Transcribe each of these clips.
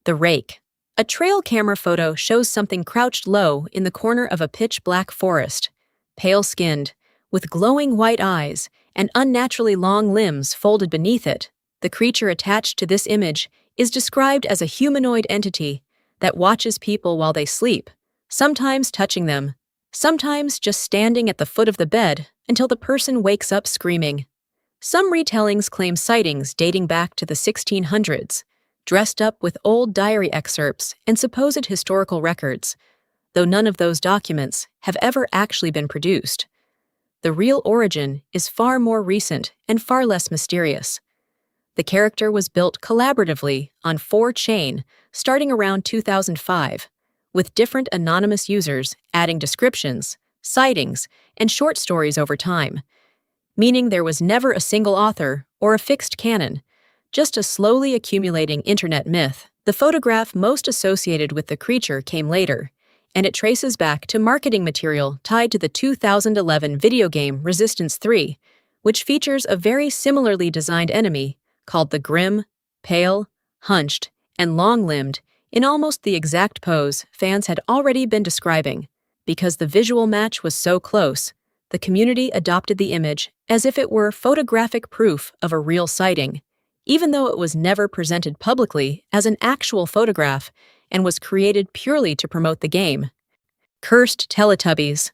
The rake. A trail camera photo shows something crouched low in the corner of a pitch-black forest, pale-skinned, with glowing white eyes and unnaturally long limbs folded beneath it. The creature attached to this image is described as a humanoid entity that watches people while they sleep, sometimes touching them, sometimes just standing at the foot of the bed until the person wakes up screaming. Some retellings claim sightings dating back to the 1600s, dressed up with old diary excerpts and supposed historical records, though none of those documents have ever actually been produced. The real origin is far more recent and far less mysterious. The character was built collaboratively on 4chan starting around 2005, with different anonymous users adding descriptions, sightings, and short stories over time, meaning there was never a single author or a fixed canon, just a slowly accumulating internet myth. The photograph most associated with the creature came later, and it traces back to marketing material tied to the 2011 video game Resistance 3, which features a very similarly designed enemy called the grim, pale, hunched, and long-limbed in almost the exact pose fans had already been describing. Because the visual match was so close, the community adopted the image as if it were photographic proof of a real sighting, even though it was never presented publicly as an actual photograph and was created purely to promote the game. Cursed Teletubbies.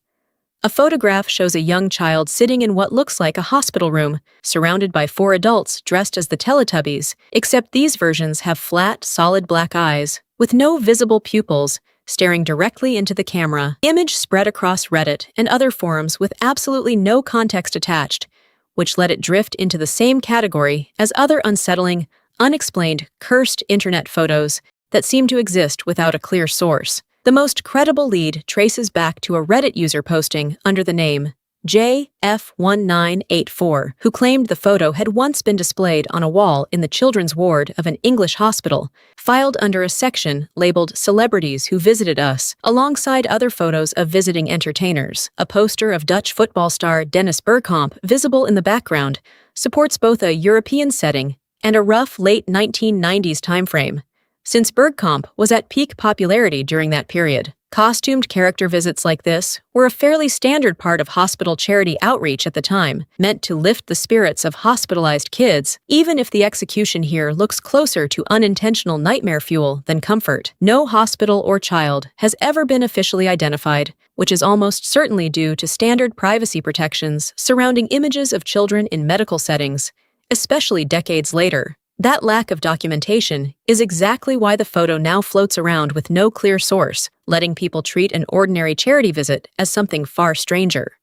A photograph shows a young child sitting in what looks like a hospital room, surrounded by 4 adults dressed as the Teletubbies, except these versions have flat, solid black eyes, with no visible pupils, staring directly into the camera. The image spread across Reddit and other forums with absolutely no context attached, which let it drift into the same category as other unsettling, unexplained, cursed internet photos that seem to exist without a clear source. The most credible lead traces back to a Reddit user posting under the name JF1984, who claimed the photo had once been displayed on a wall in the children's ward of an English hospital, filed under a section labeled Celebrities Who Visited Us, alongside other photos of visiting entertainers. A poster of Dutch football star Dennis Bergkamp, visible in the background, supports both a European setting and a rough late 1990s timeframe, since Bergkamp was at peak popularity during that period. Costumed character visits like this were a fairly standard part of hospital charity outreach at the time, meant to lift the spirits of hospitalized kids, even if the execution here looks closer to unintentional nightmare fuel than comfort. No hospital or child has ever been officially identified, which is almost certainly due to standard privacy protections surrounding images of children in medical settings, especially decades later. That lack of documentation is exactly why the photo now floats around with no clear source, letting people treat an ordinary charity visit as something far stranger.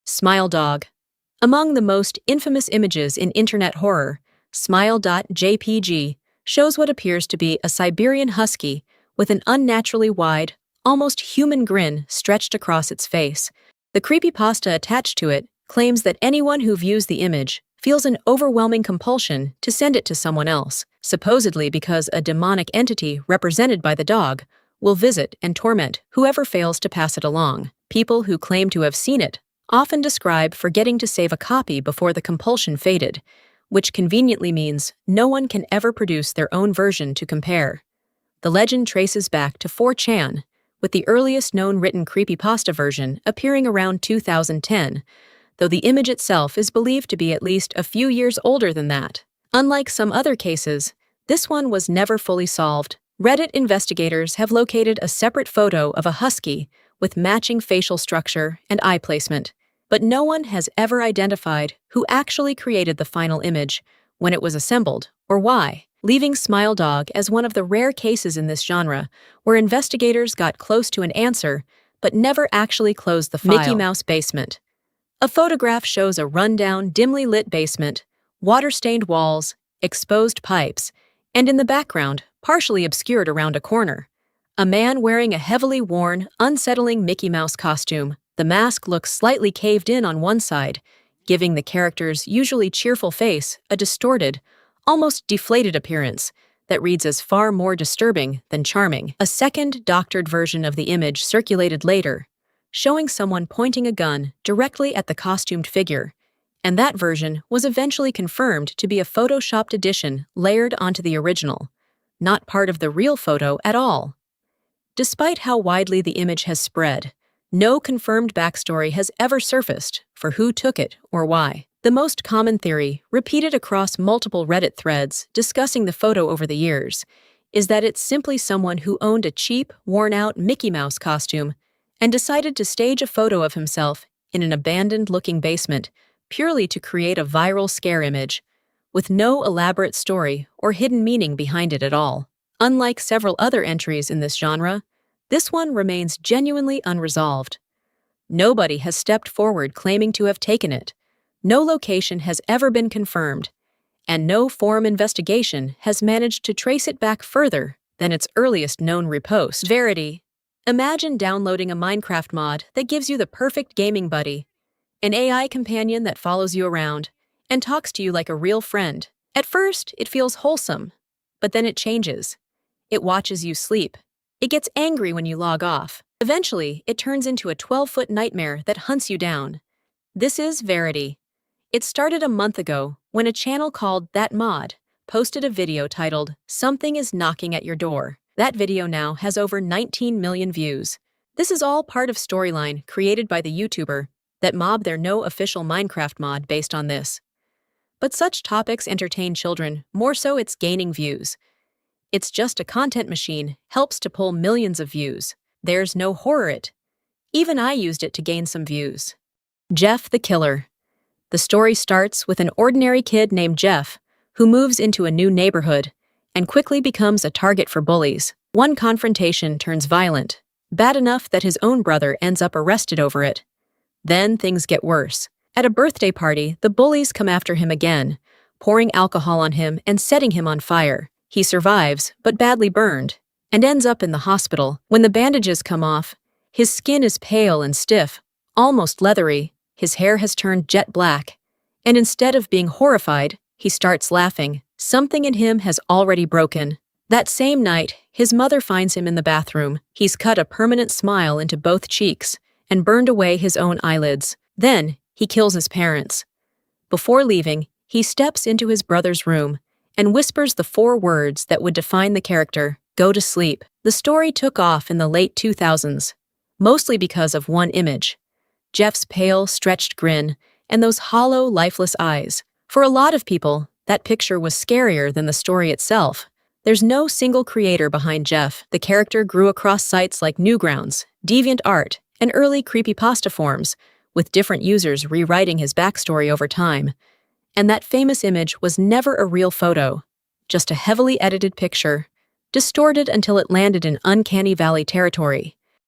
Smile Dog. Among the most infamous images in internet horror, Smile.jpg shows what appears to be a Siberian husky with an unnaturally wide, almost human grin stretched across its face. The creepypasta attached to it claims that anyone who views the image feels an overwhelming compulsion to send it to someone else, supposedly because a demonic entity represented by the dog will visit and torment whoever fails to pass it along. People who claim to have seen it often describe forgetting to save a copy before the compulsion faded, which conveniently means no one can ever produce their own version to compare. The legend traces back to 4chan, with the earliest known written creepypasta version appearing around 2010, though the image itself is believed to be at least a few years older than that. Unlike some other cases, this one was never fully solved. Reddit investigators have located a separate photo of a husky with matching facial structure and eye placement, but no one has ever identified who actually created the final image, when it was assembled, or why, leaving Smile Dog as one of the rare cases in this genre where investigators got close to an answer but never actually closed the file. Mickey Mouse Basement. A photograph shows a rundown, dimly lit basement, water-stained walls, exposed pipes, and in the background, partially obscured around a corner, a man wearing a heavily worn, unsettling Mickey Mouse costume. The mask looks slightly caved in on one side, giving the character's usually cheerful face a distorted, almost deflated appearance that reads as far more disturbing than charming. A second doctored version of the image circulated later, showing someone pointing a gun directly at the costumed figure, and that version was eventually confirmed to be a photoshopped edition layered onto the original. not part of the real photo at all. Despite how widely the image has spread, no confirmed backstory has ever surfaced for who took it or why. The most common theory, repeated across multiple Reddit threads discussing the photo over the years, is that it's simply someone who owned a cheap, worn-out Mickey Mouse costume and decided to stage a photo of himself in an abandoned-looking basement purely to create a viral scare image, with no elaborate story or hidden meaning behind it at all. Unlike several other entries in this genre, this one remains genuinely unresolved. Nobody has stepped forward claiming to have taken it. No location has ever been confirmed, and no forum investigation has managed to trace it back further than its earliest known repost. Verity. Imagine downloading a Minecraft mod that gives you the perfect gaming buddy, an AI companion that follows you around and talks to you like a real friend. At first, it feels wholesome, but then it changes. It watches you sleep. It gets angry when you log off. Eventually, it turns into a 12-foot nightmare that hunts you down. This is Verity. It started a month ago when a channel called That Mod posted a video titled "Something is Knocking at Your Door." That video now has over 19 million views. This is all part of storyline created by the YouTuber That Mob. There's no official Minecraft mod based on this. But such topics entertain children, more so it's gaining views. It's just a content machine, helps to pull millions of views. There's no horror it. Even I used it to gain some views. Jeff the Killer. The story starts with an ordinary kid named Jeff who moves into a new neighborhood and quickly becomes a target for bullies. One confrontation turns violent, bad enough that his own brother ends up arrested over it. Then things get worse. At a birthday party, the bullies come after him again, pouring alcohol on him and setting him on fire. He survives, but badly burned, and ends up in the hospital. When the bandages come off, his skin is pale and stiff, almost leathery. His hair has turned jet black, and instead of being horrified, he starts laughing. Something in him has already broken. That same night, his mother finds him in the bathroom. He's cut a permanent smile into both cheeks and burned away his own eyelids. Then, he kills his parents. Before leaving, he steps into his brother's room and whispers the 4 words that would define the character: "Go to sleep." The story took off in the late 2000s, mostly because of one image: Jeff's pale, stretched grin and those hollow, lifeless eyes. For a lot of people, that picture was scarier than the story itself. There's no single creator behind Jeff. The character grew across sites like Newgrounds, DeviantArt, and early creepypasta forums, with different users rewriting his backstory over time. And that famous image was never a real photo, just a heavily edited picture, distorted until it landed in uncanny valley territory.